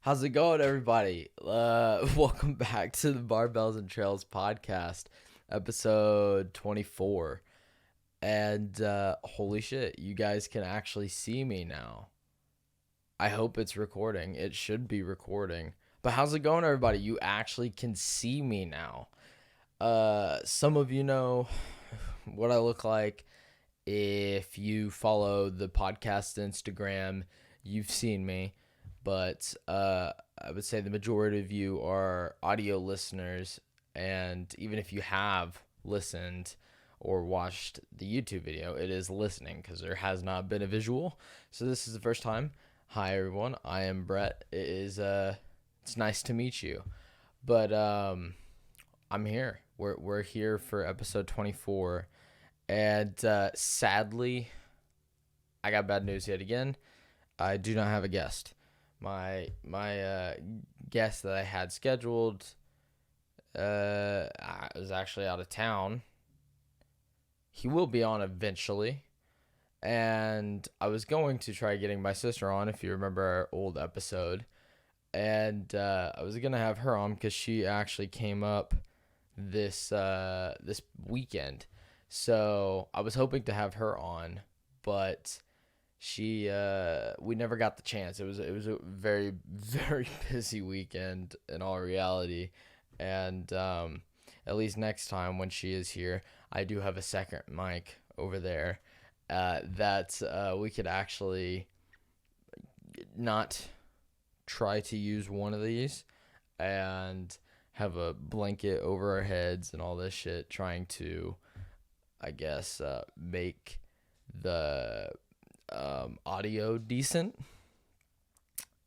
How's it going, everybody? Welcome back to the Barbells and Trails podcast, episode 24. And holy shit, you guys can actually see me now. I hope it's recording. It should be recording. But how's it going, everybody? You actually can see me now. Some of you know what I look like. If you follow the podcast Instagram, you've seen me. But I would say the majority of you are audio listeners, and even if you have listened or watched the YouTube video, it is listening because there has not been a visual. So this is the first time. Hi everyone, I am Brett. It's nice to meet you. But I'm here. We're here for episode 24, and sadly, I got bad news yet again. I do not have a guest. My guest that I had scheduled was actually out of town. He will be on eventually, and I was going to try getting my sister on, if you remember our old episode, and I was gonna have her on because she actually came up this weekend, so I was hoping to have her on, but we never got the chance. It was a very, very busy weekend in all reality, and at least next time when she is here, I do have a second mic over there that we could actually not try to use one of these and have a blanket over our heads and all this shit, trying to, I guess, make the audio decent.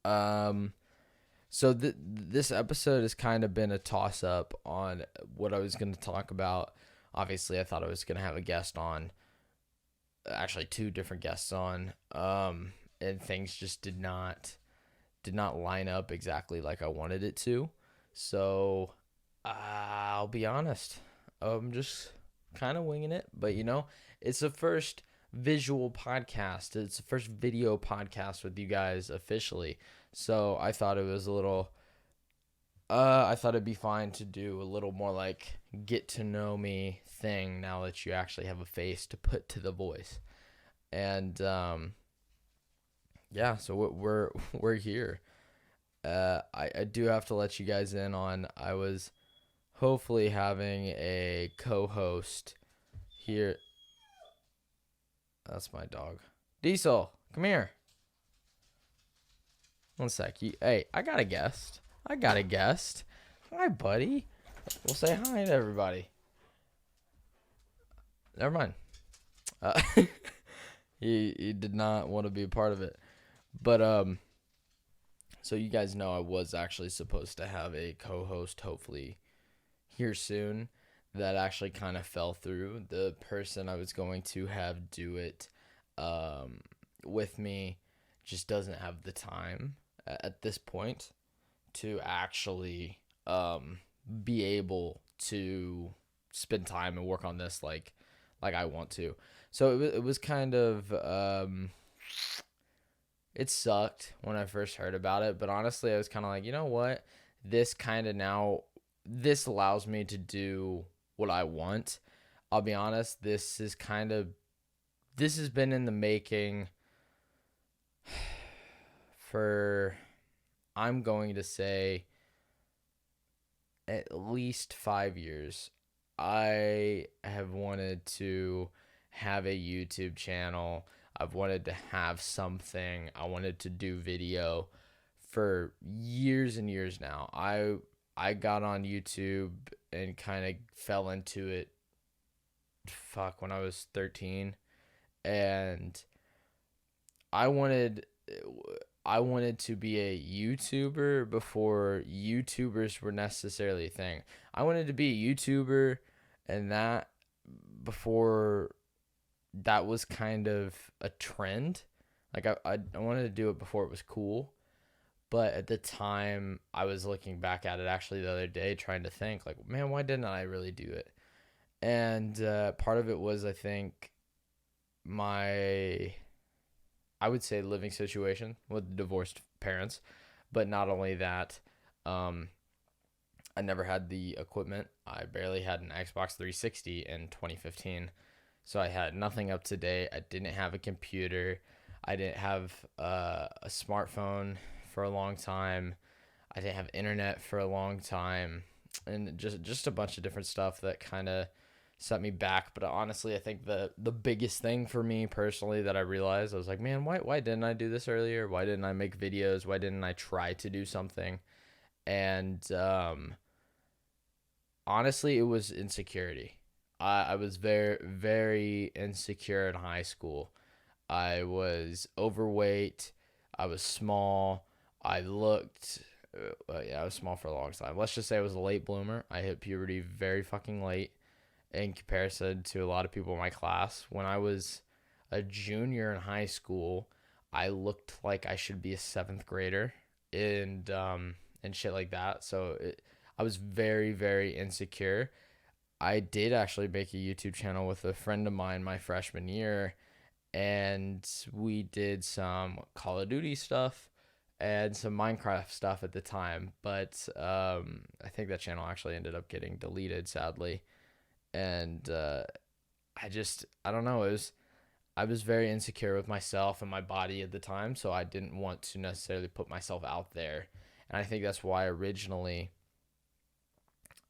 So this episode has kind of been a toss up on what I was going to talk about. Obviously, I thought I was going to have a guest on, actually two different guests on, and things just did not line up exactly like I wanted it to. So I'll be honest, I'm just kind of winging it, but it's the first visual podcast. It's the first video podcast with you guys officially. So I thought it was a little, I thought it'd be fine to do a little more like get to know me thing now that you actually have a face to put to the voice. And, yeah, so we're here. I do have to let you guys in on, I was hopefully having a co-host here. That's my dog. Diesel, come here. One sec. Hey, I got a guest. Hi, buddy. We'll say hi to everybody. Never mind. He did not want to be a part of it. But, so you guys know I was actually supposed to have a co-host, hopefully, here soon. That actually kind of fell through. The person I was going to have do it with me just doesn't have the time at this point to actually be able to spend time and work on this like I want to. So it was kind of it sucked when I first heard about it, but honestly I was kind of like, you know what, this allows me to do what I want. I'll be honest, this has been in the making for, I'm going to say, at least 5 years. I have wanted to have a YouTube channel. I've wanted to have something. I wanted to do video for years and years now. I got on YouTube and kind of fell into it when I was 13, and I wanted to be a YouTuber before YouTubers were necessarily a thing. I wanted to be a YouTuber, and that before that was kind of a trend. Like I wanted to do it before it was cool. But at the time, I was looking back at it actually the other day, trying to think, like, man, why didn't I really do it? And part of it was, I think, I would say, living situation with divorced parents. But not only that, I never had the equipment. I barely had an Xbox 360 in 2015. So I had nothing up to date. I didn't have a computer. I didn't have a smartphone for a long time. I didn't have internet for a long time. And just a bunch of different stuff that kind of set me back. But honestly, I think the biggest thing for me personally that I realized, I was like, man, why didn't I do this earlier? Why didn't I make videos? Why didn't I try to do something? And honestly, it was insecurity. I was very, very insecure in high school. I was overweight. I was small. I looked, I was small for a long time. Let's just say I was a late bloomer. I hit puberty very fucking late in comparison to a lot of people in my class. When I was a junior in high school, I looked like I should be a seventh grader and shit like that. So I was very, very insecure. I did actually make a YouTube channel with a friend of mine my freshman year, and we did some Call of Duty stuff and some Minecraft stuff at the time. But I think that channel actually ended up getting deleted, sadly. And I don't know. I was very insecure with myself and my body at the time, so I didn't want to necessarily put myself out there. And I think that's why originally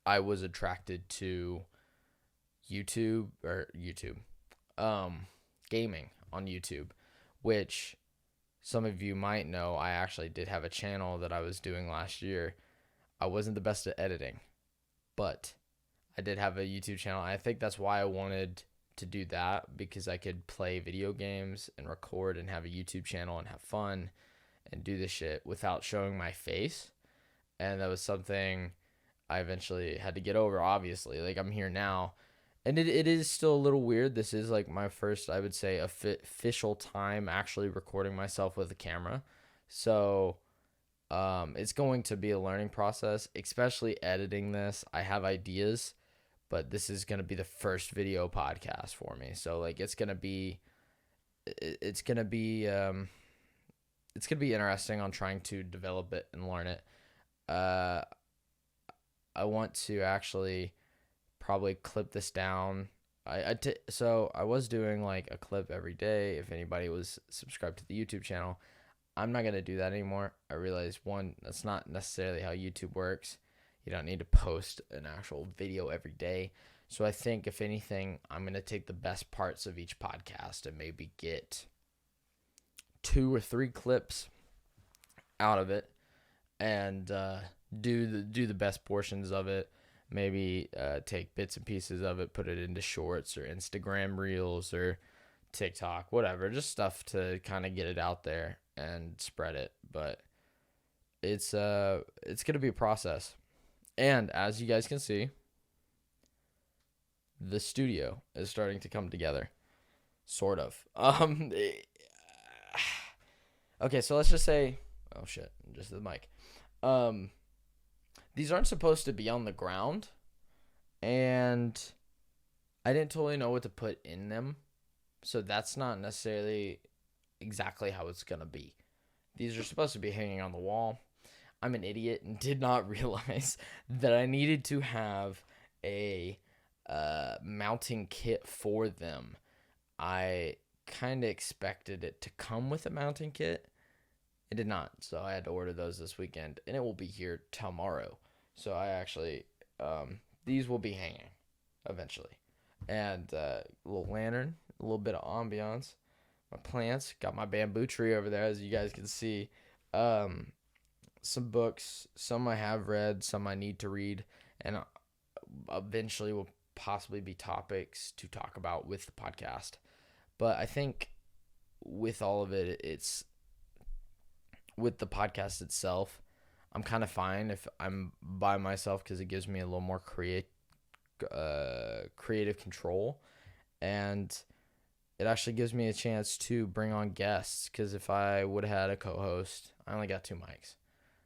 I was attracted to gaming on YouTube, which some of you might know. I actually did have a channel that I was doing last year. I wasn't the best at editing, but I did have a YouTube channel. I think that's why I wanted to do that, because I could play video games and record and have a YouTube channel and have fun and do this shit without showing my face. And that was something I eventually had to get over, obviously. Like, I'm here now. And it is still a little weird. This is like my first, I would say, official time actually recording myself with a camera. So it's going to be a learning process, especially editing this. I have ideas, but this is going to be the first video podcast for me. So like it's going to be interesting on trying to develop it and learn it. I want to actually probably clip this down. So I was doing like a clip every day if anybody was subscribed to the YouTube channel. I'm not going to do that anymore. I realized, one, that's not necessarily how YouTube works. You don't need to post an actual video every day. So I think, if anything, I'm going to take the best parts of each podcast and maybe get 2 or 3 clips out of it and do the best portions of it. Maybe take bits and pieces of it, put it into shorts or Instagram reels or TikTok, whatever, just stuff to kind of get it out there and spread it. But it's going to be a process. And as you guys can see, the studio is starting to come together, sort of. Okay, so let's just say, oh shit, just the mic. These aren't supposed to be on the ground, and I didn't totally know what to put in them, so that's not necessarily exactly how it's gonna be. These are supposed to be hanging on the wall. I'm an idiot and did not realize that I needed to have a mounting kit for them. I kind of expected it to come with a mounting kit. It did not, so I had to order those this weekend, and it will be here tomorrow. So I actually, these will be hanging eventually. And a little lantern, a little bit of ambiance. My plants, got my bamboo tree over there, as you guys can see. Some books, some I have read, some I need to read, and eventually will possibly be topics to talk about with the podcast. But I think with all of it, it's with the podcast itself, I'm kind of fine if I'm by myself, because it gives me a little more creative control, and it actually gives me a chance to bring on guests, because if I would have had a co-host, I only got 2 mics.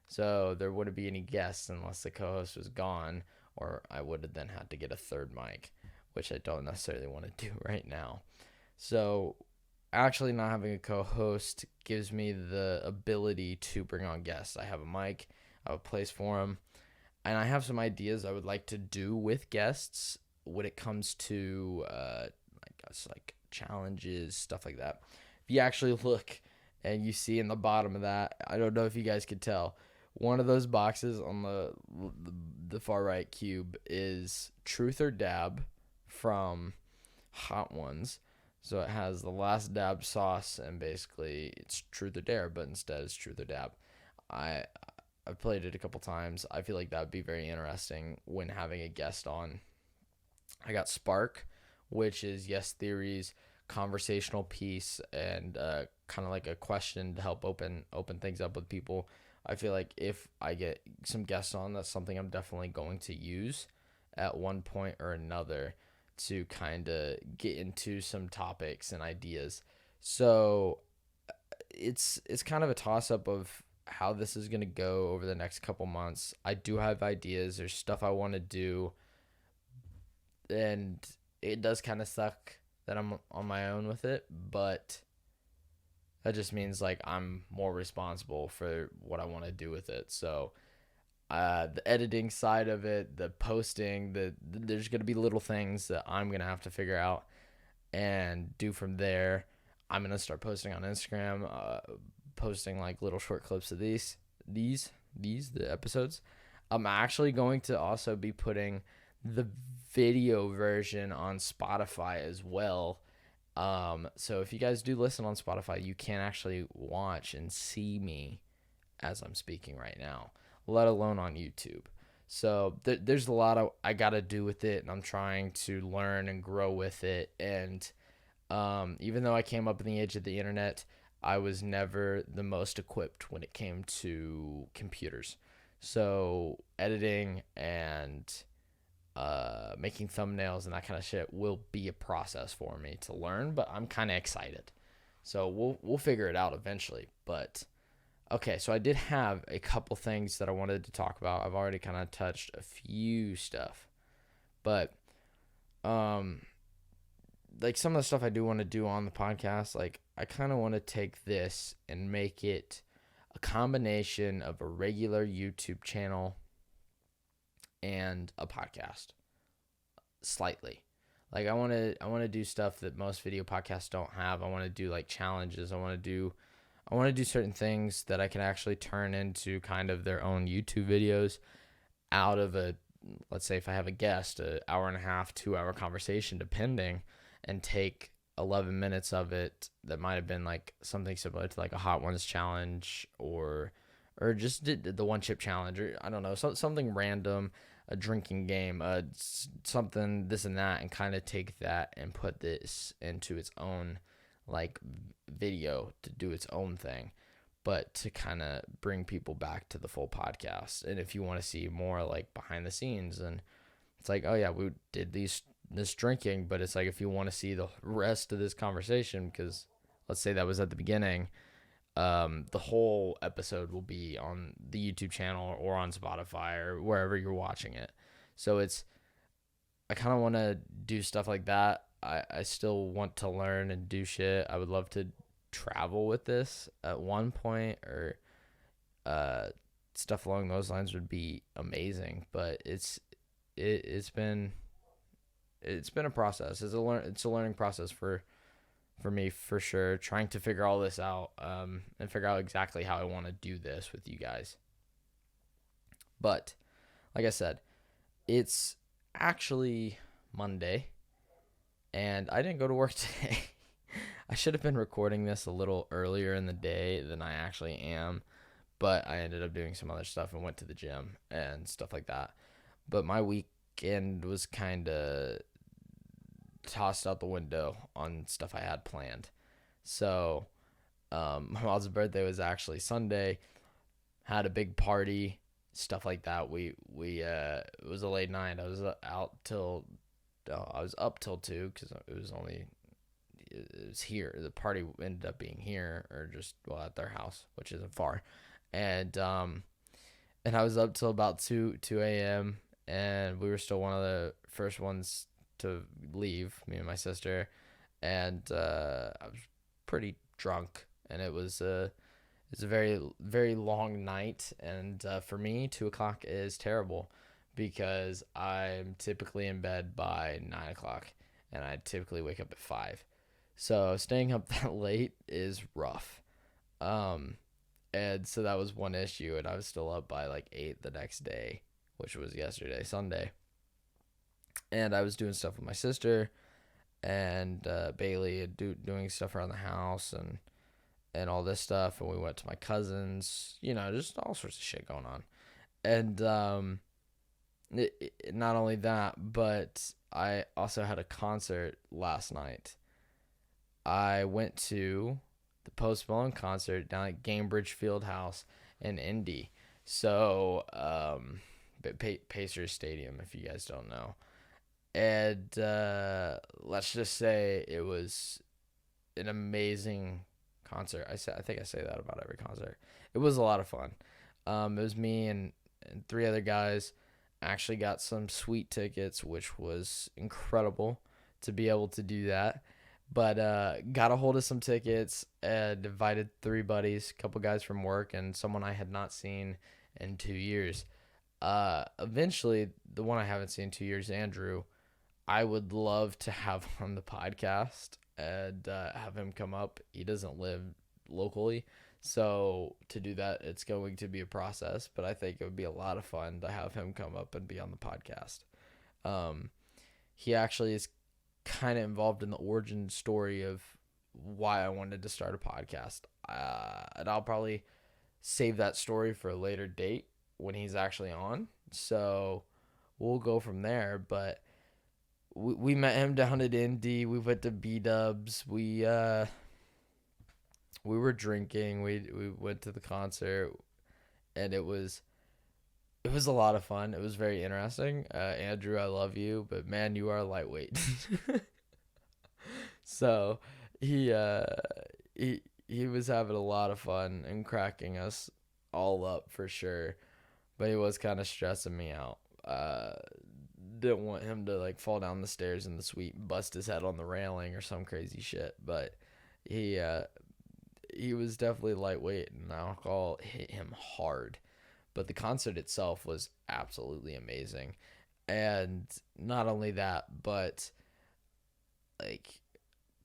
So there wouldn't be any guests unless the co-host was gone, or I would have then had to get a 3rd mic, which I don't necessarily want to do right now. So actually not having a co-host gives me the ability to bring on guests. I have a mic, I have a place for them, and I have some ideas I would like to do with guests when it comes to, I guess, like challenges, stuff like that. If you actually look and you see in the bottom of that, I don't know if you guys could tell, one of those boxes on the far right cube is Truth or Dab from Hot Ones. So it has the last dab sauce, and basically it's Truth or Dare, but instead it's Truth or Dab. I I've played it a couple times. I feel like that would be very interesting when having a guest on. I got Spark, which is Yes Theory's conversational piece, and kind of like a question to help open things up with people. I feel like if I get some guests on, that's something I'm definitely going to use at one point or another to kind of get into some topics and ideas. So it's kind of a toss up of how this is going to go over the next couple months. I do have ideas. There's stuff I want to do, and it does kind of suck that I'm on my own with it, but that just means like I'm more responsible for what I want to do with it. So the editing side of it, the posting, there's going to be little things that I'm going to have to figure out and do from there. I'm going to start posting on Instagram, posting like little short clips of the episodes. I'm actually going to also be putting the video version on Spotify as well. So if you guys do listen on Spotify, you can actually watch and see me as I'm speaking right now, let alone on YouTube. So there's a lot I got to do with it, and I'm trying to learn and grow with it. And even though I came up in the age of the internet, I was never the most equipped when it came to computers. So editing and making thumbnails and that kind of shit will be a process for me to learn, but I'm kind of excited. So we'll figure it out eventually. But okay, so I did have a couple things that I wanted to talk about. I've already kind of touched a few stuff, but like some of the stuff I do want to do on the podcast, like I kind of want to take this and make it a combination of a regular YouTube channel and a podcast slightly. Like I want to do stuff that most video podcasts don't have. I want to do like challenges. I want to do certain things that I can actually turn into kind of their own YouTube videos out of let's say if I have a guest, an hour and a half, 2 hour conversation, depending, and take 11 minutes of it that might have been like something similar to like a Hot Ones challenge or just the one chip challenge, or I don't know, something random, a drinking game, something this and that, and kind of take that and put this into its own like video to do its own thing, but to kind of bring people back to the full podcast. And if you want to see more like behind the scenes, and it's like, oh yeah, we did this drinking, but it's like if you want to see the rest of this conversation, because let's say that was at the beginning, the whole episode will be on the YouTube channel or on Spotify or wherever you're watching it. So I kind of want to do stuff like that. I still want to learn and do shit. I would love to travel with this at one point, or stuff along those lines would be amazing. But it's been a process. It's a learning process for me, for sure, trying to figure all this out, and figure out exactly how I want to do this with you guys. But like I said, it's actually Monday, and I didn't go to work today. I should have been recording this a little earlier in the day than I actually am, but I ended up doing some other stuff and went to the gym and stuff like that. But my weekend was kind of tossed out the window on stuff I had planned. So my mom's birthday was actually Sunday. Had a big party, stuff like that. It was a late night. I was up till 2 because it was here. The party ended up being here, or just at their house, which isn't far, and I was up till about 2 a.m. and we were still one of the first ones to leave, me and my sister, and I was pretty drunk, and it's a very, very long night. And for me, 2 o'clock is terrible because I'm typically in bed by 9 o'clock, and I typically wake up at 5. So staying up that late is rough. And so that was one issue, and I was still up by like 8 the next day, which was yesterday, Sunday. And I was doing stuff with my sister and Bailey, and doing stuff around the house and all this stuff. And we went to my cousin's, just all sorts of shit going on. And not only that, but I also had a concert last night. I went to the Post Malone concert down at Gamebridge Fieldhouse in Indy. So, Pacers Stadium, if you guys don't know. And let's just say it was an amazing concert. I think I say that about every concert. It was a lot of fun. It was me and 3 other guys. Actually got some sweet tickets, which was incredible to be able to do that. But got a hold of some tickets and invited 3 buddies, a couple guys from work, and someone I had not seen in 2 years. Eventually, the one I haven't seen in 2 years, Andrew, I would love to have on the podcast and have him come up. He doesn't live locally, so to do that, it's going to be a process, but I think it would be a lot of fun to have him come up and be on the podcast. He actually is kind of involved in the origin story of why I wanted to start a podcast. And I'll probably save that story for a later date when he's actually on. So we'll go from there. But we met him down at Indy. We went to B-Dubs. We were drinking. We went to the concert, and it was a lot of fun. It was very interesting. Andrew, I love you, but man, you are lightweight. So he was having a lot of fun and cracking us all up for sure, but he was kind of stressing me out. Didn't want him to like fall down the stairs in the suite and bust his head on the railing or some crazy shit, but he was definitely lightweight, and alcohol hit him hard. But the concert itself was absolutely amazing. And not only that, but like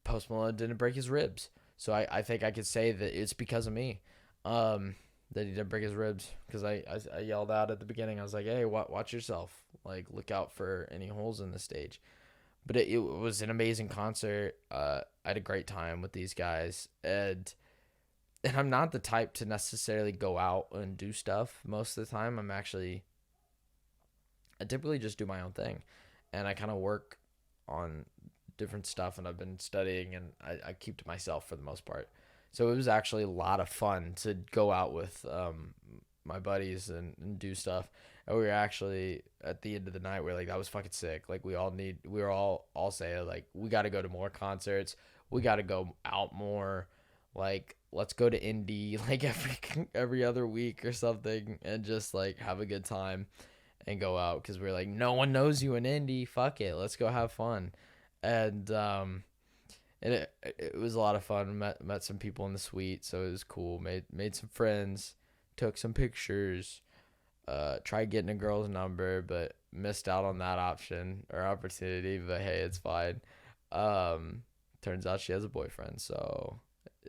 Post Malone didn't break his ribs. So I think I could say that it's because of me that he didn't break his ribs. Because I yelled out at the beginning. I was like, hey, watch yourself. Like, look out for any holes in the stage. But it was an amazing concert. I had a great time with these guys. And I'm not the type to necessarily go out and do stuff most of the time. I typically just do my own thing. And I kind of work on different stuff, and I've been studying, and I keep to myself for the most part. So it was actually a lot of fun to go out with my buddies and do stuff. And we were actually, at the end of the night, we were like, that was fucking sick. Like, we were all say, like, we got to go to more concerts. We got to go out more. Like, let's go to Indy like every other week or something, and just like have a good time and go out, because we're like, no one knows you in Indy. Fuck it, let's go have fun. And it was a lot of fun. Met some people in the suite, so it was cool. Made some friends, took some pictures. Tried getting a girl's number, but missed out on that option or opportunity. But hey, it's fine. Turns out she has a boyfriend, so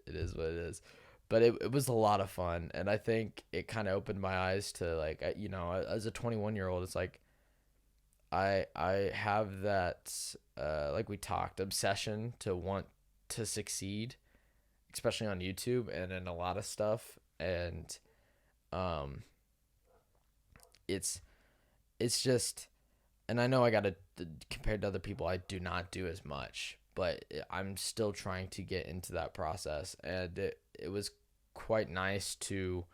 it is what it is. But it was a lot of fun, and I think it kind of opened my eyes to, like, as a 21-year-old, it's like I have that like we talked, obsession to want to succeed, especially on YouTube and in a lot of stuff. And it's just, and I know I gotta, compared to other people, I do not do as much, but I'm still trying to get into that process. And it was quite nice to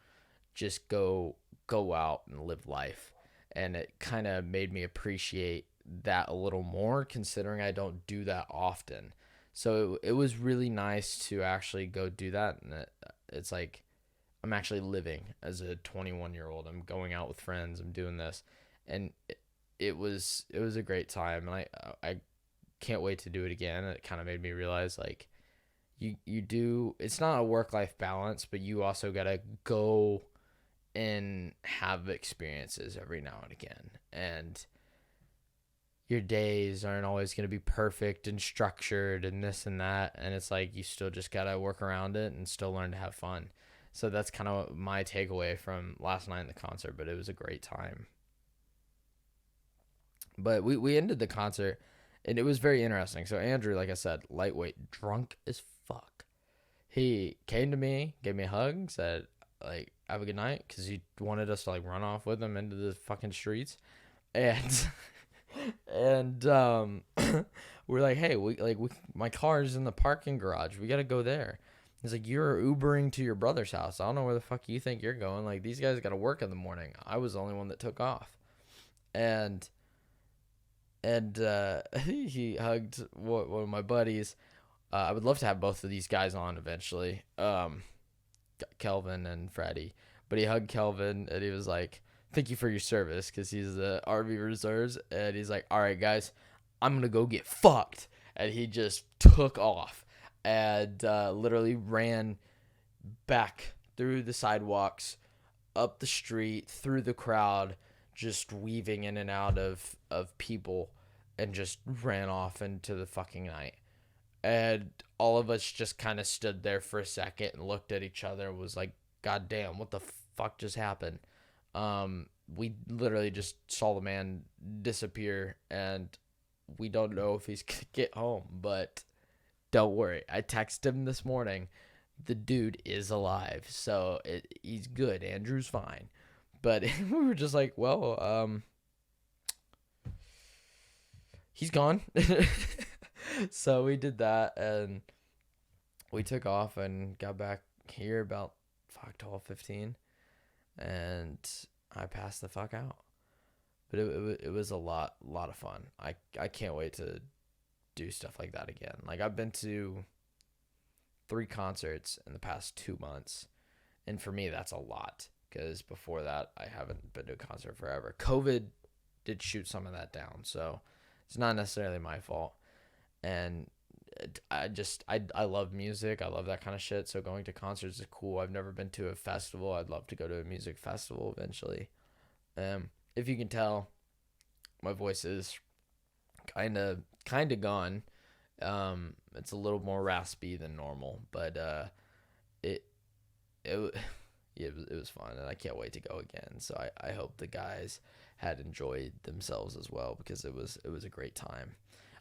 just go out and live life. And it kind of made me appreciate that a little more, considering I don't do that often. So it was really nice to actually go do that. And it's like, I'm actually living as a 21-year-old. I'm going out with friends. I'm doing this. And it was a great time. And I can't wait to do it again. It kind of made me realize, like, you do, it's not a work-life balance, but you also gotta go and have experiences every now and again. And your days aren't always going to be perfect and structured and this and that. And it's like you still just got to work around it and still learn to have fun. So that's kind of my takeaway from last night in the concert, but it was a great time. But we ended the concert, and it was very interesting. So Andrew, like I said, lightweight, drunk as fuck. He came to me, gave me a hug, said, like, have a good night, because he wanted us to, like, run off with him into the fucking streets. And and we're like, hey, my car's in the parking garage. We got to go there. He's like, you're Ubering to your brother's house. I don't know where the fuck you think you're going. Like, these guys got to work in the morning. I was the only one that took off. And he hugged one of my buddies. I would love to have both of these guys on eventually, Kelvin and Freddie. But he hugged Kelvin, and he was like, thank you for your service, because he's the Army Reserves. And he's like, all right, guys, I'm going to go get fucked. And he just took off and literally ran back through the sidewalks, up the street, through the crowd, just weaving in and out of people, and just ran off into the fucking night. And all of us just kind of stood there for a second and looked at each other and was like, God damn, what the fuck just happened? We literally just saw the man disappear, and we don't know if he's gonna get home, but don't worry. I texted him this morning. The dude is alive, so he's good. Andrew's fine. But we were just like, well, he's gone. So we did that, and we took off and got back here about 12:15, and I passed the fuck out. But it was a lot of fun. I can't wait to do stuff like that again. Like, I've been to 3 concerts in the past 2 months, and for me that's a lot, because before that I haven't been to a concert forever. COVID did shoot some of that down, so it's not necessarily my fault. And I love music. I love that kind of shit. So going to concerts is cool. I've never been to a festival. I'd love to go to a music festival eventually. If you can tell, my voice is kind of gone. It's a little more raspy than normal, but it was fun, and I can't wait to go again. So I hope the guys had enjoyed themselves as well, because it was a great time.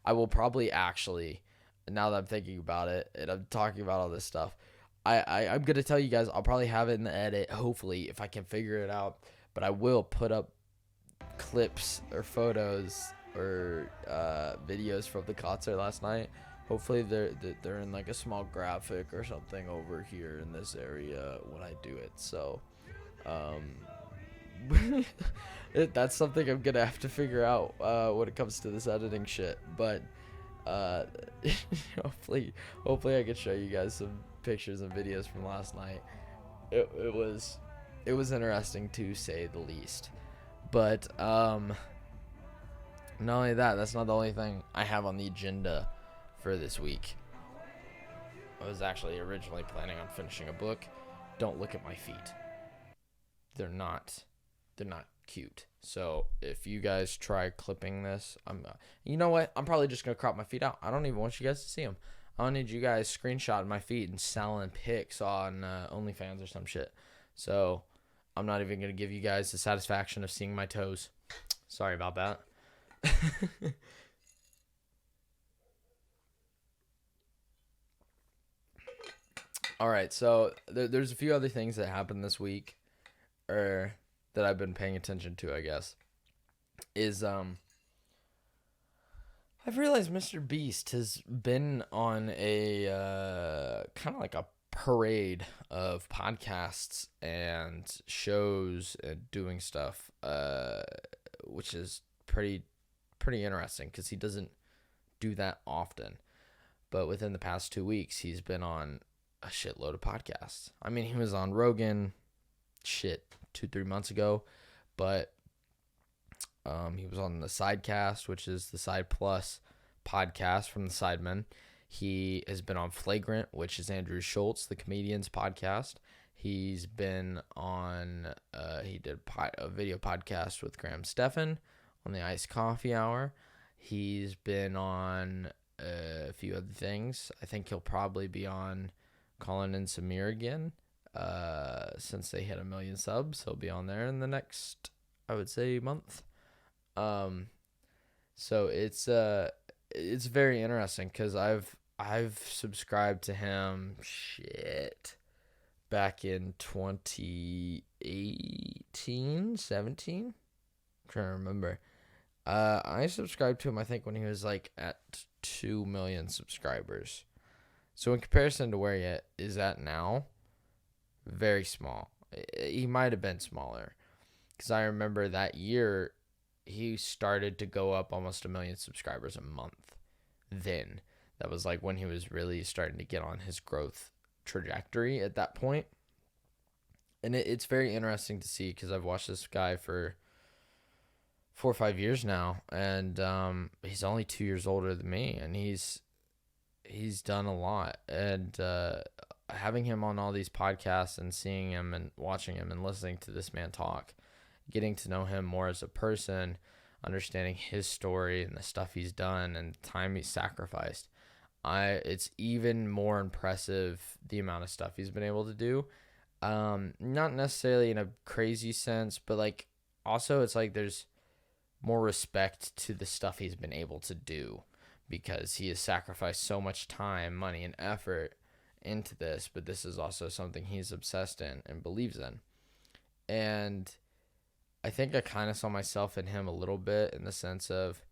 I will probably actually, now that I'm thinking about it and I'm talking about all this stuff, I'm going to tell you guys, I'll probably have it in the edit, hopefully, if I can figure it out. But I will put up clips or photos or videos from the concert last night. Hopefully they're in like a small graphic or something over here in this area when I do it. So that's something I'm gonna have to figure out when it comes to this editing shit. But hopefully I can show you guys some pictures and videos from last night. It was interesting, to say the least. But not only that, that's not the only thing I have on the agenda for this week. I was actually originally planning on finishing a book. Don't look at my feet. They're not cute. So if you guys try clipping this, you know what? I'm probably just gonna crop my feet out. I don't even want you guys to see them. I don't need you guys screenshotting my feet and selling pics on OnlyFans or some shit. So I'm not even gonna give you guys the satisfaction of seeing my toes. Sorry about that. All right, so there's a few other things that happened this week, or that I've been paying attention to, I guess. I've realized Mr. Beast has been on a kind of like a parade of podcasts and shows and doing stuff, which is pretty interesting, because he doesn't do that often. But within the past 2 weeks, he's been on a shitload of podcasts. I mean, he was on Rogan 2-3 months ago, but he was on the Sidecast, which is the Side Plus podcast from the Sidemen. He has been on Flagrant, which is Andrew Schultz, the comedian's podcast. He's been on, he did a video podcast with Graham Stephan on the Iced Coffee Hour. He's been on a few other things. I think he'll probably be on Colin and Samir again. Since they hit 1 million subs, he'll be on there in the next, I would say, month. So it's very interesting because I've subscribed to him back in 2018, 17. I'm trying to remember. I subscribed to him, I think, when he was like at 2 million subscribers. So in comparison to where he is at now, very small. He might have been smaller, because I remember that year he started to go up almost 1 million subscribers a month. Then that was like when he was really starting to get on his growth trajectory at that point. And it's very interesting to see, because I've watched this guy for 4 or 5 years now, and he's only 2 years older than me, and he's done a lot. And having him on all these podcasts and seeing him and watching him and listening to this man talk, getting to know him more as a person, understanding his story and the stuff he's done and the time he's sacrificed, it's even more impressive the amount of stuff he's been able to do. Not necessarily in a crazy sense, but like also it's like there's more respect to the stuff he's been able to do, because he has sacrificed so much time, money, and effort into this, but this is also something he's obsessed in and believes in. And I think I kind of saw myself in him a little bit, in the sense of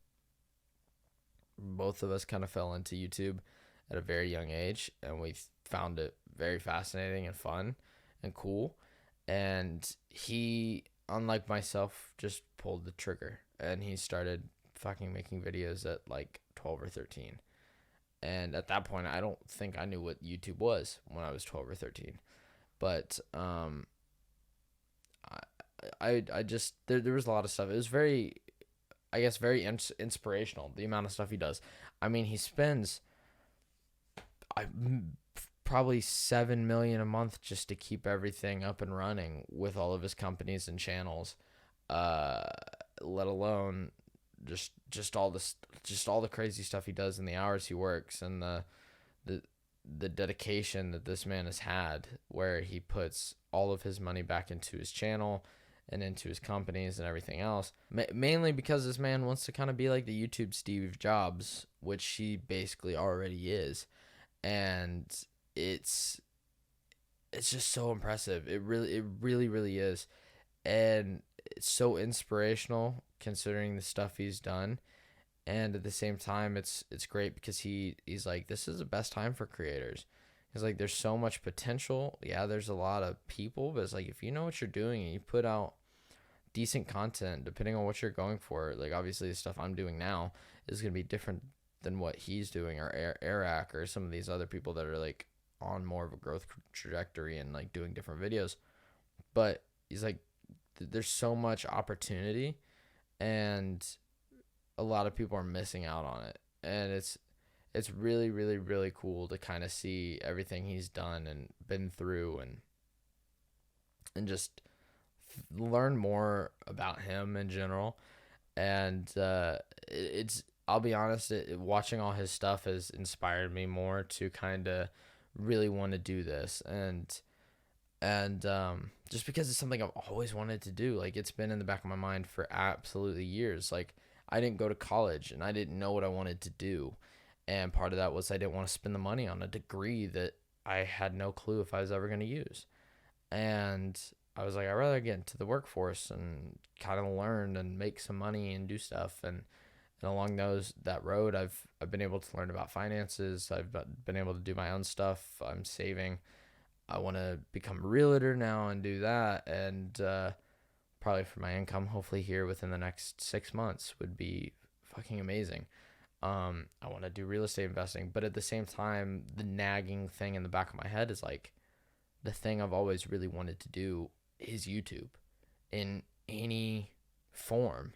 both of us kind of fell into YouTube at a very young age, and we found it very fascinating and fun and cool. And he, unlike myself, just pulled the trigger, and he started fucking making videos at like 12 or 13. And at that point, I don't think I knew what YouTube was when I was 12 or 13. But I just, there was a lot of stuff. It was very, I guess, very inspirational, the amount of stuff he does. I mean, he spends probably $7 million a month just to keep everything up and running with all of his companies and channels, let alone just all the crazy stuff he does and the hours he works and the dedication that this man has had, where he puts all of his money back into his channel and into his companies and everything else, mainly because this man wants to kind of be like the YouTube Steve Jobs, which he basically already is. And it's just so impressive. It really is. And it's so inspirational considering the stuff he's done. And at the same time, it's great because he's like, this is the best time for creators. He's like, there's so much potential. Yeah, there's a lot of people, but it's like, if you know what you're doing and you put out decent content, depending on what you're going for, like obviously the stuff I'm doing now is going to be different than what he's doing, or Eric, or some of these other people that are like on more of a growth trajectory and like doing different videos. But he's like, there's so much opportunity, and a lot of people are missing out on it. And it's really cool to kind of see everything he's done and been through, and just learn more about him in general. And I'll be honest, watching all his stuff has inspired me more to kind of really want to do this. And just because it's something I've always wanted to do. Like, it's been in the back of my mind for absolutely years. Like, I didn't go to college and I didn't know what I wanted to do. And part of that was I didn't want to spend the money on a degree that I had no clue if I was ever going to use. And I was like, I'd rather get into the workforce and kind of learn and make some money and do stuff. And along that road, I've been able to learn about finances. I've been able to do my own stuff. I'm saving. I want to become a realtor now and do that. And probably for my income, hopefully here within the next 6 months, would be fucking amazing. I want to do real estate investing, but at the same time, the nagging thing in the back of my head is like, the thing I've always really wanted to do is YouTube in any form.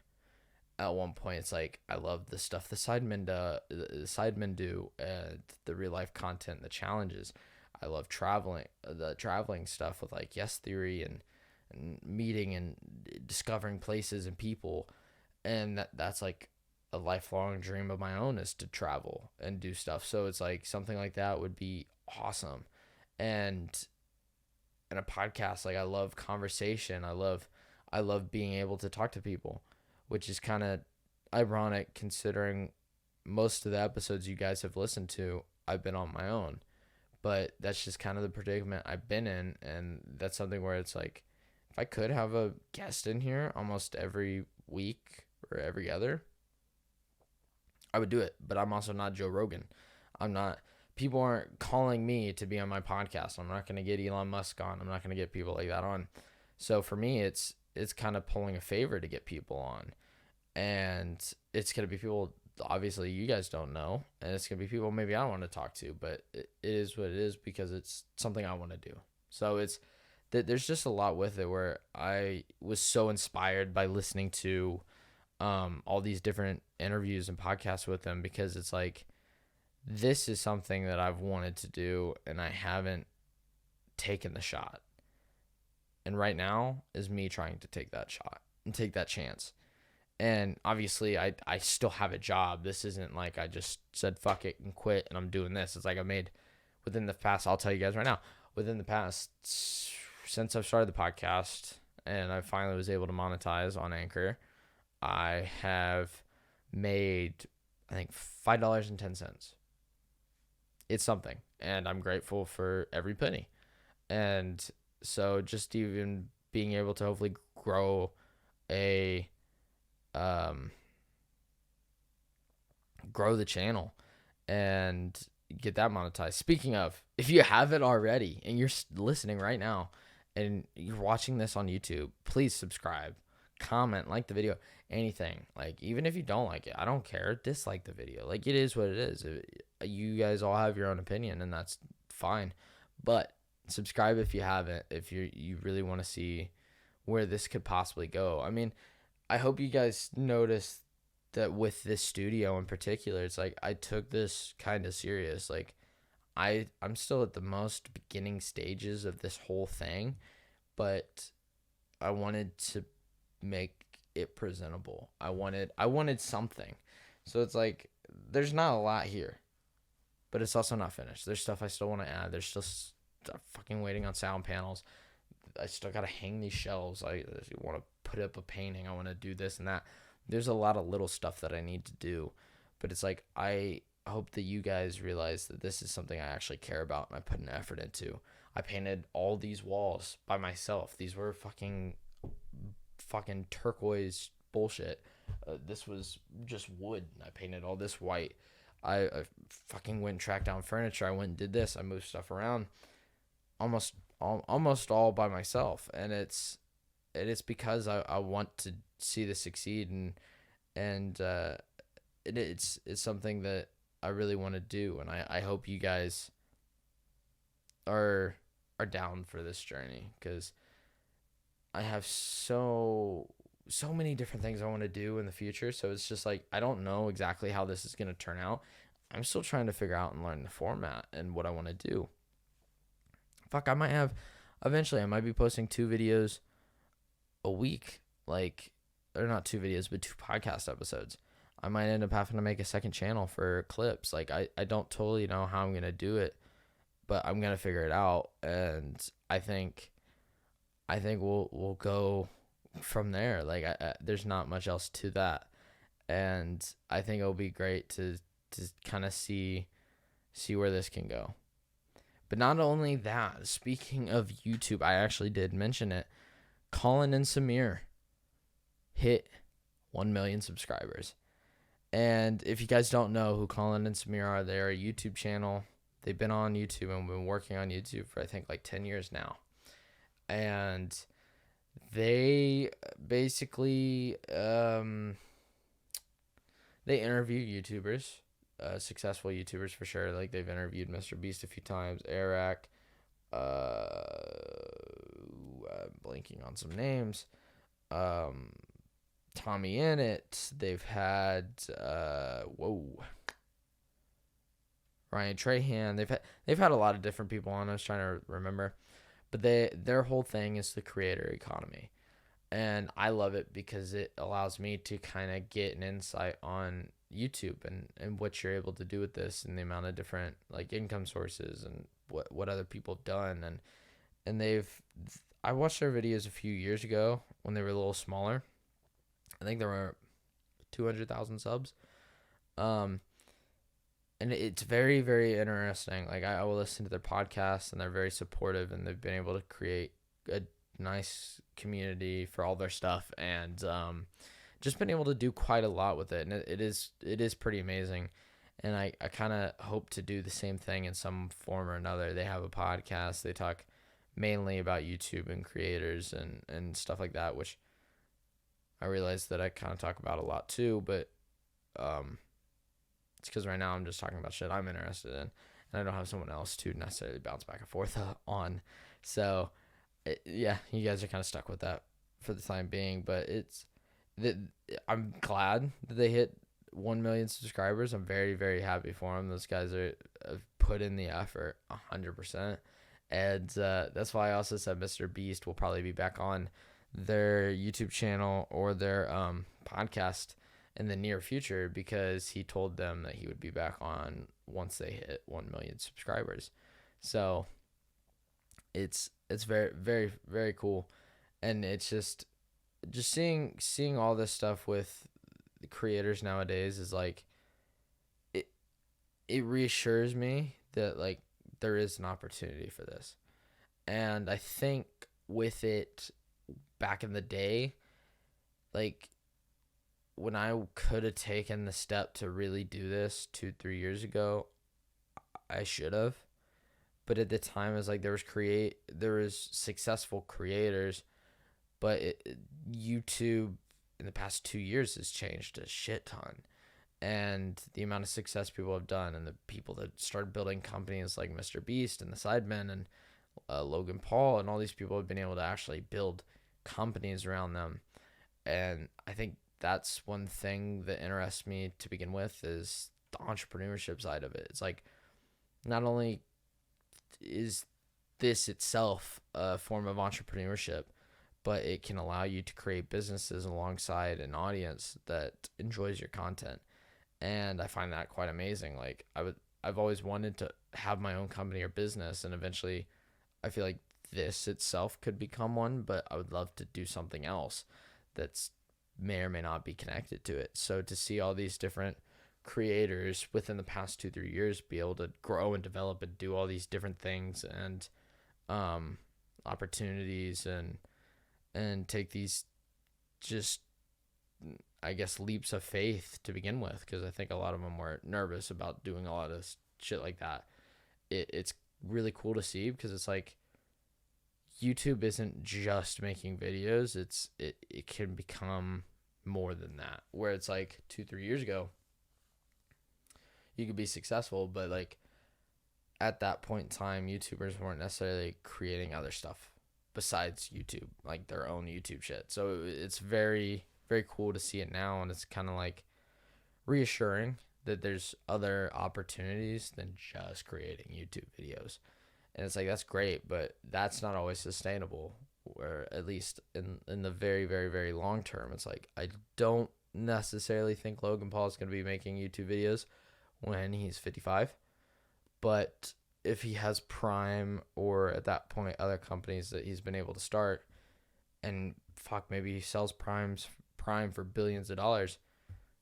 at one point it's like I love the stuff the sidemen do, and the real life content, the challenges. I love the traveling stuff with like Yes Theory, and meeting and discovering places and people, and that's like a lifelong dream of my own, is to travel and do stuff. So it's like something like that would be awesome. And a podcast, like I love conversation. I love being able to talk to people, which is kind of ironic considering most of the episodes you guys have listened to, I've been on my own. But that's just kind of the predicament I've been in, and that's something where it's like, if I could have a guest in here almost every week or every other, I would do it. But I'm also not Joe Rogan. I'm not. People aren't calling me to be on my podcast. I'm not going to get Elon Musk on. I'm not going to get people like that on. So for me, it's kind of pulling a favor to get people on, and it's going to be people obviously you guys don't know, and it's going to be people maybe I don't want to talk to, but it is what it is because it's something I want to do. So it's that there's just a lot with it, where I was so inspired by listening to all these different interviews and podcasts with them, because it's like, this is something that I've wanted to do and I haven't taken the shot. And right now is me trying to take that shot and take that chance. And obviously I still have a job. This isn't like I just said fuck it and quit and I'm doing this. It's like I made within the past, I'll tell you guys right now, within the past, since I've started the podcast and I finally was able to monetize on Anchor, I have made, I think, $5.10. It's something, and I'm grateful for every penny. And so just even being able to hopefully grow grow the channel and get that monetized. Speaking of, if you haven't already and you're listening right now and you're watching this on YouTube, please subscribe, comment, like the video, anything. Like, even if you don't like it, I don't care. Dislike the video. Like, it is what it is. You guys all have your own opinion, and that's fine. But subscribe if you haven't, if you really want to see where this could possibly go. I mean, I hope you guys noticed that with this studio in particular, it's like I took this kind of serious. Like, I'm still at the most beginning stages of this whole thing, but I wanted to make it presentable. I wanted something. So it's like, there's not a lot here, but it's also not finished. There's stuff I still want to add. There's still fucking waiting on sound panels. I still got to hang these shelves. I want to put up a painting. I want to do this and that. There's a lot of little stuff that I need to do, but it's like, I hope that you guys realize that this is something I actually care about and I put an effort into. I painted all these walls by myself. These were fucking turquoise bullshit. This was just wood. I painted all this white. I fucking went and tracked down furniture. I went and did this. I moved stuff around almost all by myself, and it's because I want to see this succeed, and it's something that I really want to do, and I hope you guys are down for this journey, because I have so many different things I want to do in the future. So it's just like, I don't know exactly how this is going to turn out. I'm still trying to figure out and learn the format and what I want to do. Fuck, eventually I might be posting 2 videos a week, like, or not 2 videos, but 2 podcast episodes. I might end up having to make a second channel for clips. Like, I don't totally know how I'm going to do it, but I'm going to figure it out. And I think we'll go from there. Like, there's not much else to that. And I think it'll be great to kind of see where this can go. But not only that, speaking of YouTube, I actually did mention it. Colin and Samir hit 1 million subscribers. And if you guys don't know who Colin and Samir are, they're a YouTube channel. They've been on YouTube and been working on YouTube for, I think, like 10 years now. And they basically, they interview YouTubers, successful YouTubers for sure. Like, they've interviewed Mr. Beast a few times, Eric, I'm blanking on some names, Tommy Innit. They've had Ryan Trahan. They've had a lot of different people on. I was trying to remember, but their whole thing is the creator economy, and I love it because it allows me to kind of get an insight on YouTube and what you're able to do with this, and the amount of different like income sources and what other people have done, and I watched their videos a few years ago when they were a little smaller. I think there were 200,000 subs. And it's very, very interesting. Like I will listen to their podcast, and they're very supportive, and they've been able to create a nice community for all their stuff, and just been able to do quite a lot with it. And it is pretty amazing. And I kind of hope to do the same thing in some form or another. They have a podcast. They talk mainly about YouTube and creators and stuff like that, which I realize that I kind of talk about a lot too, but it's because right now I'm just talking about shit I'm interested in, and I don't have someone else to necessarily bounce back and forth on. So, yeah, you guys are kind of stuck with that for the time being, but I'm glad that they hit 1 million subscribers. I'm very, very happy for them. Those guys have put in the effort 100%. And that's why I also said Mr. Beast will probably be back on their YouTube channel or their podcast in the near future, because he told them that he would be back on once they hit 1 million subscribers. So it's very, very, very cool. And it's just seeing all this stuff with the creators nowadays is like, it reassures me that like there is an opportunity for this. And I think with it back in the day, like when I could have taken the step to really do this 2-3 years ago, I should have. But at the time, it was like there was successful creators, but YouTube in the past 2 years has changed a shit ton. And the amount of success people have done, and the people that started building companies like Mr. Beast and the Sidemen and Logan Paul, and all these people have been able to actually build companies around them. And I think that's one thing that interests me to begin with, is the entrepreneurship side of it. It's like, not only is this itself a form of entrepreneurship, but it can allow you to create businesses alongside an audience that enjoys your content. And I find that quite amazing. Like I've always wanted to have my own company or business, and eventually I feel like this itself could become one, but I would love to do something else that's may or may not be connected to it. So to see all these different creators within the past 2-3 years be able to grow and develop and do all these different things and opportunities and take these just, I guess, leaps of faith to begin with, because I think a lot of them were nervous about doing a lot of shit like that. It's really cool to see, because it's like YouTube isn't just making videos. It can become more than that, where it's like 2-3 years ago you could be successful, but like at that point in time, YouTubers weren't necessarily creating other stuff besides YouTube, like their own YouTube shit. So it's very, very cool to see it now, and it's kind of like reassuring that there's other opportunities than just creating YouTube videos. And it's like, that's great, but that's not always sustainable, or at least in the very, very, very long term. It's like, I don't necessarily think Logan Paul is going to be making YouTube videos when he's 55, but if he has Prime, or at that point other companies that he's been able to start, and maybe he sells Prime for billions of dollars,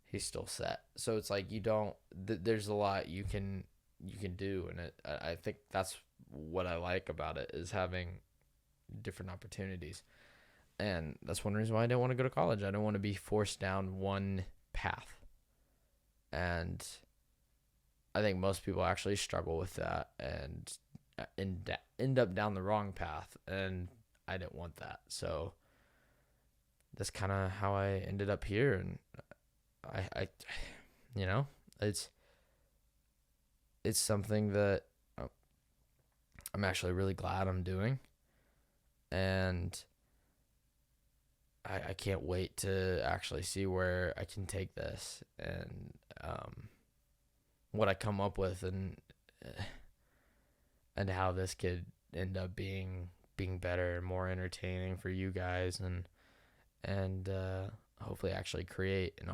he's still set. So it's like, there's a lot you can do, and I think that's what I like about it, is having different opportunities. And that's one reason why I didn't want to go to college. I don't want to be forced down one path. And I think most people actually struggle with that and end up down the wrong path, and I didn't want that. So that's kind of how I ended up here, and I it's something that I'm actually really glad I'm doing, and I can't wait to actually see where I can take this and what I come up with and how this could end up being better and more entertaining for you guys and hopefully actually create an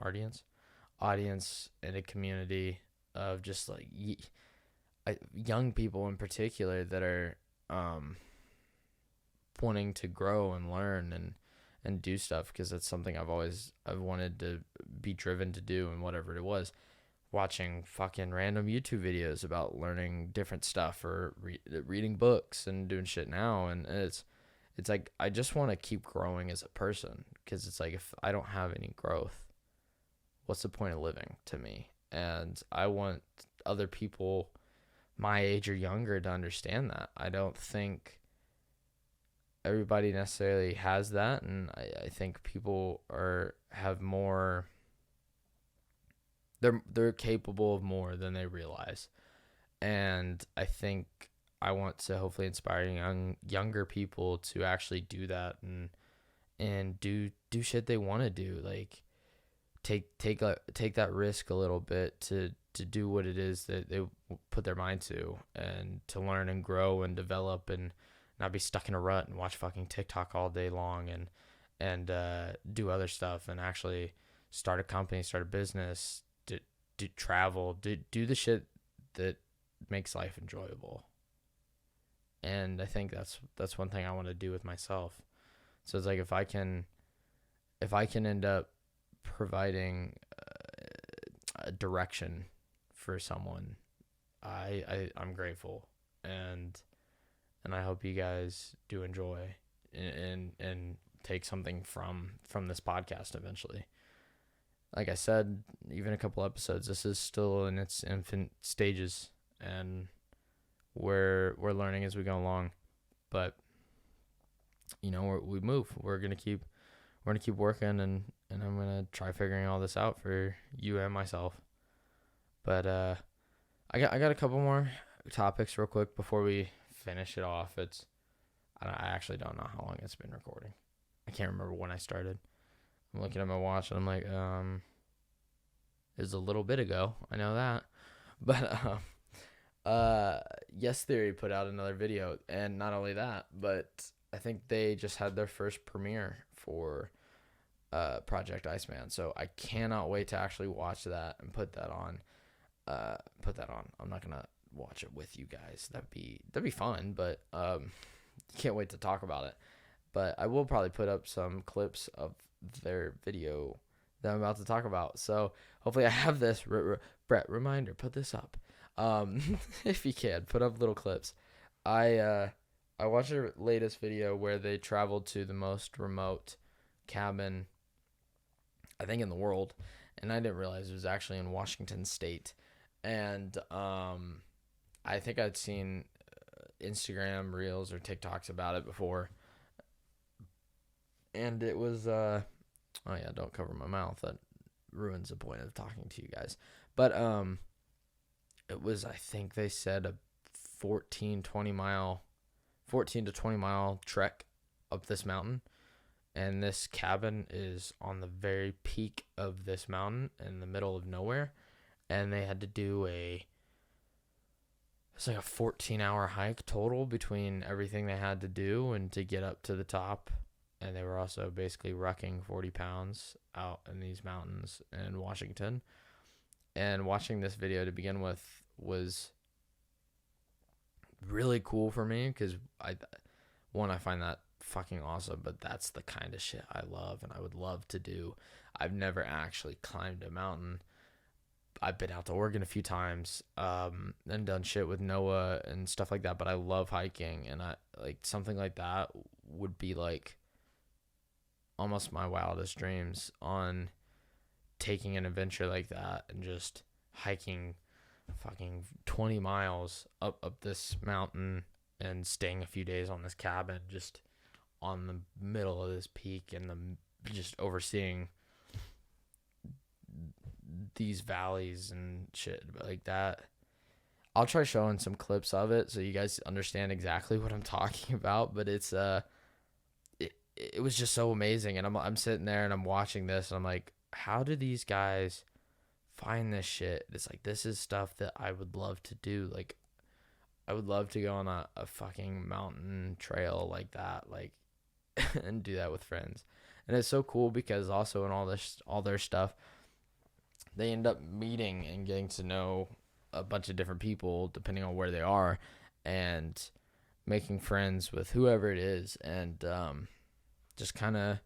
audience and a community of just like young people in particular that are wanting to grow and learn and do stuff, because that's something I've wanted to be driven to do, and whatever it was, watching fucking random YouTube videos about learning different stuff or reading books and doing shit now. And it's like I just want to keep growing as a person, because it's like if I don't have any growth, what's the point of living to me? And I want other people my age or younger to understand that. I don't think everybody necessarily has that, and I think people have more. They're capable of more than they realize, and I think I want to hopefully inspire younger people to actually do that and do shit they want to do, like take that risk a little bit to do what it is that they put their mind to, and to learn and grow and develop, and not be stuck in a rut and watch fucking TikTok all day long and do other stuff, and actually start a company, start a business, do travel, do the shit that makes life enjoyable. And I think that's one thing I want to do with myself. So it's like if I can end up providing a direction for someone, I'm grateful, and I hope you guys do enjoy and take something from this podcast eventually. Like I said, even a couple episodes, this is still in its infant stages, and we're learning as we go along. But we move. We're gonna keep working, and I'm gonna try figuring all this out for you and myself. But I got a couple more topics real quick before we finish it off. I actually don't know how long it's been recording. I can't remember when I started. I'm looking at my watch and I'm like, it was a little bit ago. I know that. But Yes Theory put out another video, and not only that, but I think they just had their first premiere for Project Iceman. So I cannot wait to actually watch that and put that on. I'm not gonna watch it with you guys. That'd be fun, but can't wait to talk about it. But I will probably put up some clips of their video that I'm about to talk about. So hopefully I have this. Brett, reminder, put this up. If you can, put up little clips. I watched their latest video where they traveled to the most remote cabin, I think, in the world, and I didn't realize it was actually in Washington State. And I think I'd seen Instagram reels or TikToks about it before, and it was oh yeah, don't cover my mouth, that ruins the point of talking to you guys. But it was, I think they said, a 14 to 20 mile trek up this mountain, and this cabin is on the very peak of this mountain in the middle of nowhere, and they had to do it's like a 14-hour hike total between everything they had to do and to get up to the top. And they were also basically rucking 40 pounds out in these mountains in Washington. And watching this video to begin with was really cool for me, because I find that fucking awesome, but that's the kind of shit I love and I would love to do. I've never actually climbed a mountain. I've been out to Oregon a few times, and done shit with Noah and stuff like that, but I love hiking, and I like something like that would be like almost my wildest dreams, on taking an adventure like that and just hiking fucking 20 miles up this mountain and staying a few days on this cabin just on the middle of this peak, and just overseeing these valleys and shit like that. I'll try showing some clips of it so you guys understand exactly what I'm talking about, but it's it was just so amazing. And I'm sitting there and I'm watching this and I'm like, how do these guys find this shit? It's like, this is stuff that I would love to do. Like, I would love to go on a fucking mountain trail like that, like, and do that with friends. And it's so cool because also in all their stuff, they end up meeting and getting to know a bunch of different people depending on where they are, and making friends with whoever it is, and just kind of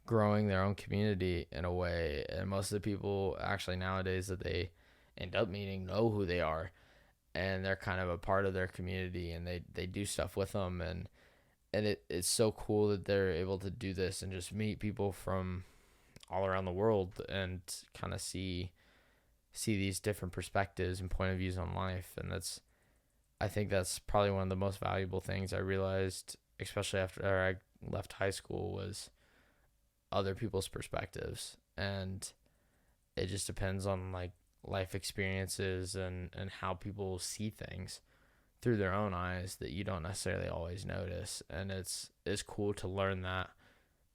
growing their own community in a way. And most of the people actually nowadays that they end up meeting know who they are, and they're kind of a part of their community, and they do stuff with them. And it's so cool that they're able to do this and just meet people from all around the world and kind of see these different perspectives and point of views on life. And I think that's probably one of the most valuable things I realized, especially after I left high school, was other people's perspectives. And it just depends on like life experiences and how people see things through their own eyes that you don't necessarily always notice. And it's cool to learn that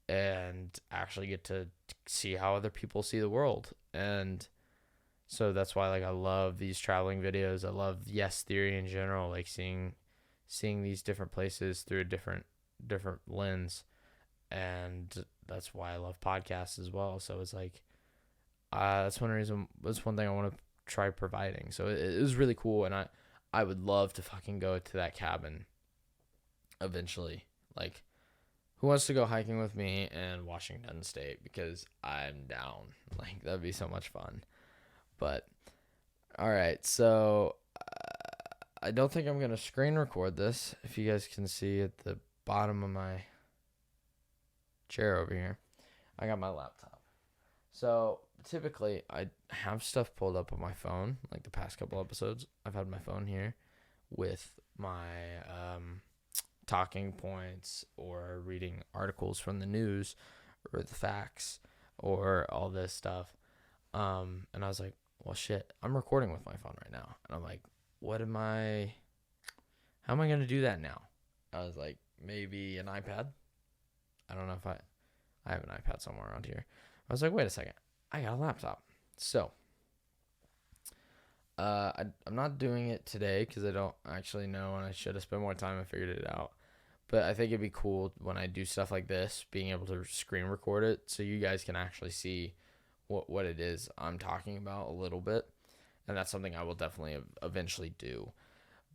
and actually get to see how other people see the world. And so that's why, like, I love these traveling videos. I love Yes Theory in general, like seeing these different places through a different lens. And that's why I love podcasts as well. So it's like, that's one thing I want to try providing. So it was really cool. And I would love to fucking go to that cabin eventually. Like, who wants to go hiking with me in Washington State? Because I'm down. Like, that'd be so much fun. But, all right. So, I don't think I'm going to screen record this. If you guys can see at the bottom of my chair over here, I got my laptop. So, typically, I have stuff pulled up on my phone. Like the past couple episodes, I've had my phone here with my talking points or reading articles from the news or the facts or all this stuff. And I was like, well, shit, I'm recording with my phone right now. And I'm like, how am I going to do that now? I was like, maybe an iPad. I don't know if I have an iPad somewhere around here. I was like, wait a second, I got a laptop. So, I'm not doing it today because I don't actually know, and I should have spent more time and figured it out. But I think it'd be cool when I do stuff like this, being able to screen record it so you guys can actually see what it is I'm talking about a little bit. And that's something I will definitely eventually do.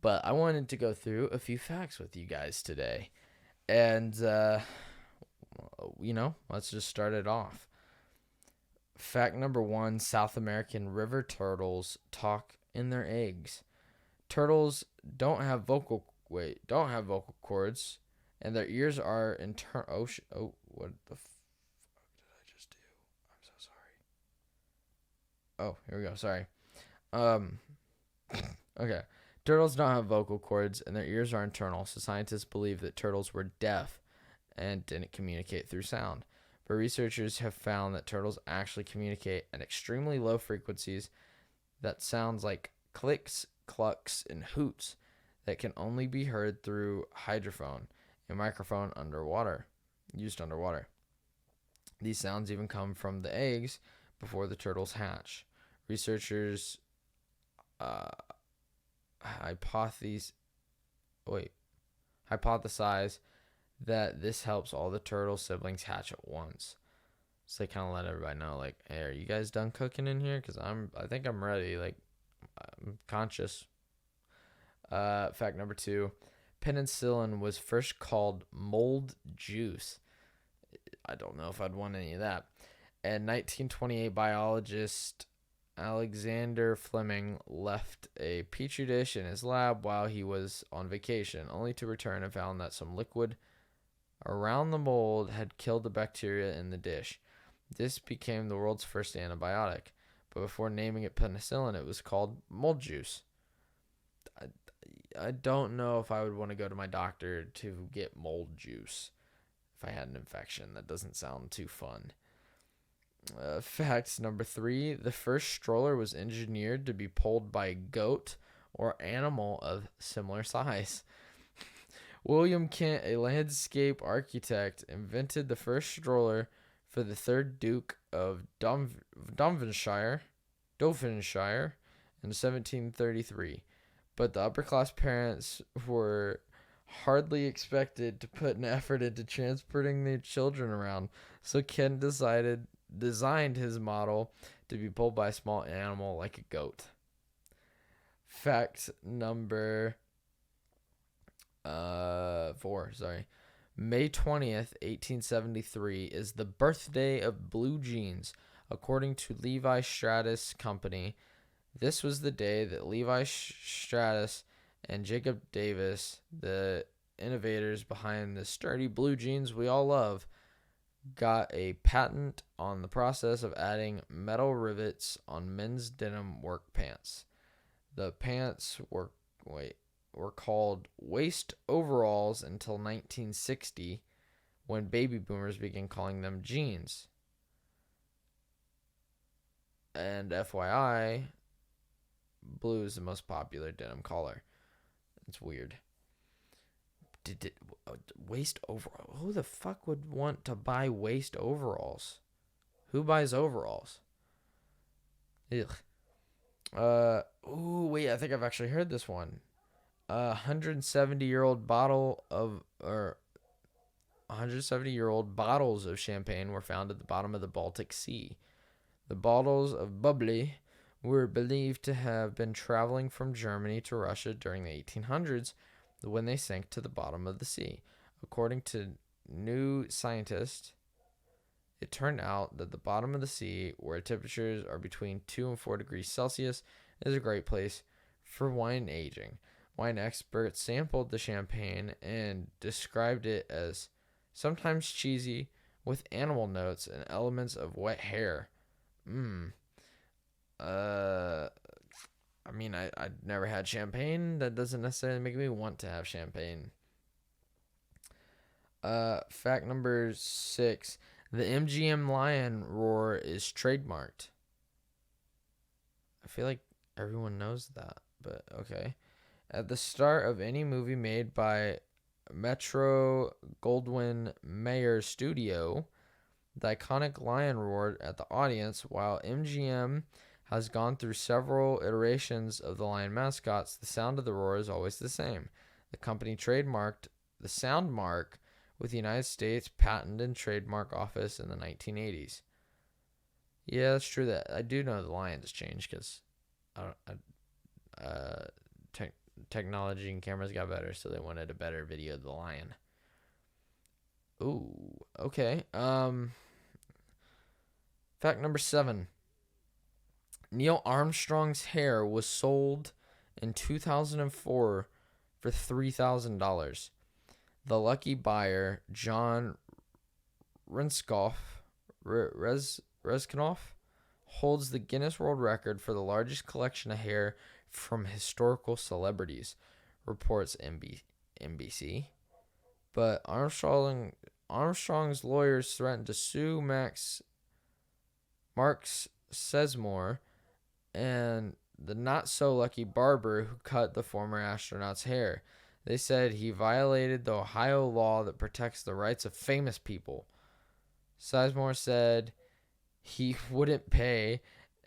But I wanted to go through a few facts with you guys today. And, let's just start it off. Fact number 1, South American river turtles talk in their eggs. Turtles don't have vocal cords, and their ears are internal. What the fuck did I just do? I'm so sorry. Oh, here we go. Sorry. Okay. Turtles don't have vocal cords, and their ears are internal, so scientists believe that turtles were deaf and didn't communicate through sound. But researchers have found that turtles actually communicate at extremely low frequencies that sounds like clicks, clucks, and hoots that can only be heard through hydrophone, a microphone used underwater. These sounds even come from the eggs before the turtles hatch. Researchers hypothesize that this helps all the turtle siblings hatch at once. So they kind of let everybody know, like, hey, are you guys done cooking in here? Because I think I'm ready. Like, I'm conscious. Fact number 2, penicillin was first called mold juice. I don't know if I'd want any of that. And 1928 biologist Alexander Fleming left a petri dish in his lab while he was on vacation, only to return and found that some liquid around the mold had killed the bacteria in the dish. This became the world's first antibiotic, but before naming it penicillin, it was called mold juice. I don't know if I would want to go to my doctor to get mold juice if I had an infection. That doesn't sound too fun. Fact number 3, the first stroller was engineered to be pulled by a goat or animal of similar size. William Kent, a landscape architect, invented the first stroller for the third Duke of Dunvanshire in 1733. But the upper-class parents were hardly expected to put an effort into transporting their children around, so Kent designed his model to be pulled by a small animal like a goat. Fact number 4, May 20th, 1873 is the birthday of blue jeans. According to Levi Strauss Company, this was the day that Levi Strauss and Jacob Davis, the innovators behind the sturdy blue jeans we all love, got a patent on the process of adding metal rivets on men's denim work pants. The pants were called waist overalls until 1960, when baby boomers began calling them jeans. And FYI, blue is the most popular denim color. It's weird. Waist overall? Who the fuck would want to buy waist overalls? Who buys overalls? Ugh. Wait, I think I've actually heard this one. 170-year-old bottles of champagne were found at the bottom of the Baltic Sea. The bottles of bubbly were believed to have been traveling from Germany to Russia during the 1800s when they sank to the bottom of the sea. According to New Scientist, it turned out that the bottom of the sea, where temperatures are between 2 and 4 degrees Celsius, is a great place for wine aging. Wine experts sampled the champagne and described it as sometimes cheesy with animal notes and elements of wet hair. I mean, I've never had champagne. That doesn't necessarily make me want to have champagne. Fact number 6. The MGM lion roar is trademarked. I feel like everyone knows that, but okay. At the start of any movie made by Metro-Goldwyn-Mayer Studio, the iconic lion roared at the audience. While MGM has gone through several iterations of the lion mascots, the sound of the roar is always the same. The company trademarked the sound mark with the United States Patent and Trademark Office in the 1980s. Yeah, that's true. That I do know the lion has changed because technology and cameras got better, so they wanted a better video of the lion. Ooh, okay. Fact number 7. Neil Armstrong's hair was sold in 2004 for $3,000. The lucky buyer, John Renskoff, holds the Guinness World Record for the largest collection of hair from historical celebrities, reports NBC. But Armstrong's lawyers threatened to sue Mark Sesmore and the not-so-lucky barber who cut the former astronaut's hair. They said he violated the Ohio law that protects the rights of famous people. Sizemore said he wouldn't pay,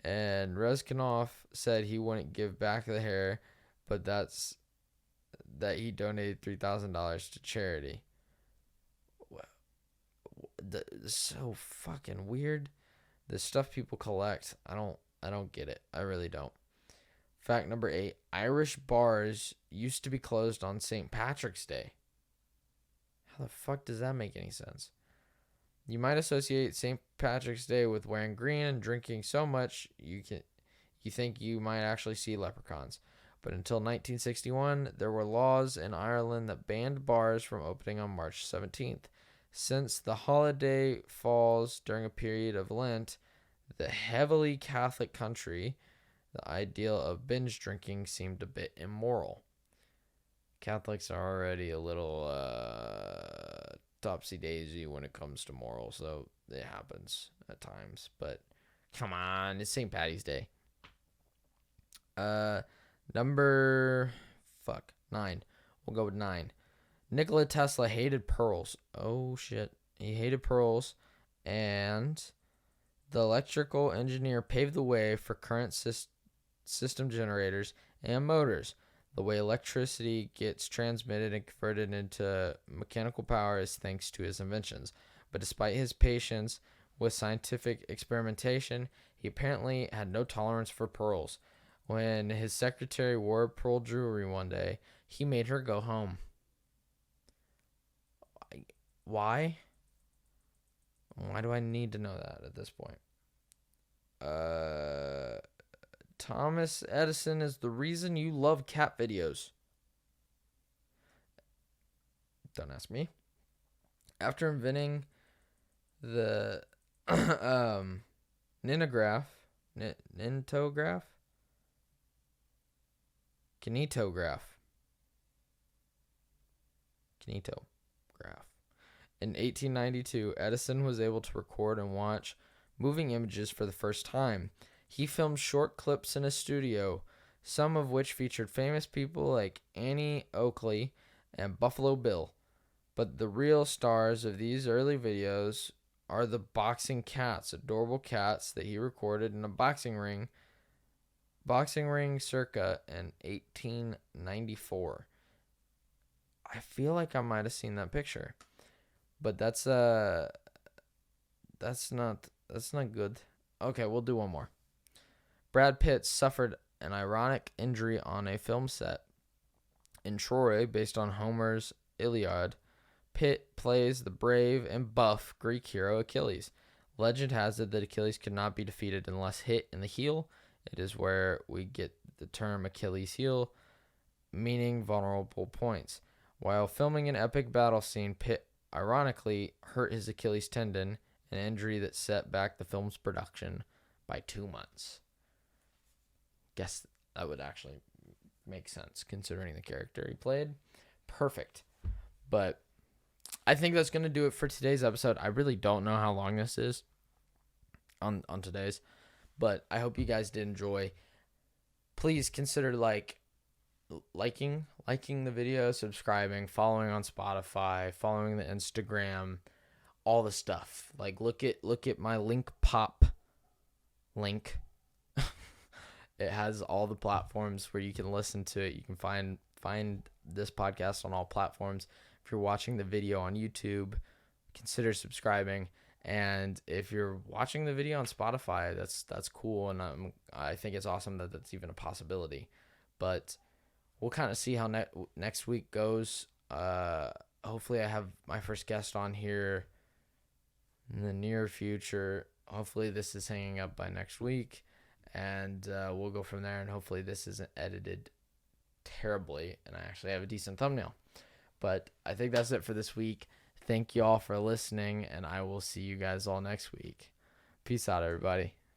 and Rezkinoff said he wouldn't give back the hair, but that he donated $3,000 to charity. It's so fucking weird. The stuff people collect, I don't get it. I really don't. Fact number 8. Irish bars used to be closed on St. Patrick's Day. How the fuck does that make any sense? You might associate St. Patrick's Day with wearing green and drinking so much you think you might actually see leprechauns. But until 1961, there were laws in Ireland that banned bars from opening on March 17th. Since the holiday falls during a period of Lent, the heavily Catholic country, the ideal of binge drinking seemed a bit immoral. Catholics are already a little topsy-daisy when it comes to morals, so it happens at times. But come on, it's St. Patty's Day. Number 9. We'll go with 9. Nikola Tesla hated pearls. Oh, shit. He hated pearls. And the electrical engineer paved the way for current system generators and motors. The way electricity gets transmitted and converted into mechanical power is thanks to his inventions. But despite his patience with scientific experimentation, he apparently had no tolerance for pearls. When his secretary wore pearl jewelry one day, he made her go home. Why? Why do I need to know that at this point? Thomas Edison is the reason you love cat videos. Don't ask me. After inventing the kinetograph, in 1892, Edison was able to record and watch moving images for the first time. He filmed short clips in a studio, some of which featured famous people like Annie Oakley and Buffalo Bill. But the real stars of these early videos are the boxing cats, adorable cats that he recorded in a boxing ring circa in 1894. I feel like I might have seen that picture. But that's not good. Okay, we'll do one more. Brad Pitt suffered an ironic injury on a film set. In Troy, based on Homer's Iliad, Pitt plays the brave and buff Greek hero Achilles. Legend has it that Achilles could not be defeated unless hit in the heel. It is where we get the term Achilles heel, meaning vulnerable points. While filming an epic battle scene, Pitt ironically hurt his Achilles tendon, an injury that set back the film's production by 2 months. Guess that would actually make sense considering the character he played. Perfect. But I think that's going to do it for today's episode. I really don't know how long this is on today's, but I hope you guys did enjoy. Please consider liking the video, subscribing, following on Spotify, following the Instagram, all the stuff. Like look at my link pop link. It has all the platforms where you can listen to it. You can find this podcast on all platforms. If you're watching the video on YouTube, consider subscribing. And if you're watching the video on Spotify, that's cool, and I think it's awesome that that's even a possibility. But we'll kind of see how next week goes. Hopefully I have my first guest on here in the near future. Hopefully this is hanging up by next week, and we'll go from there, and hopefully this isn't edited terribly and I actually have a decent thumbnail. But I think that's it for this week. Thank you all for listening, and I will see you guys all next week. Peace out, everybody.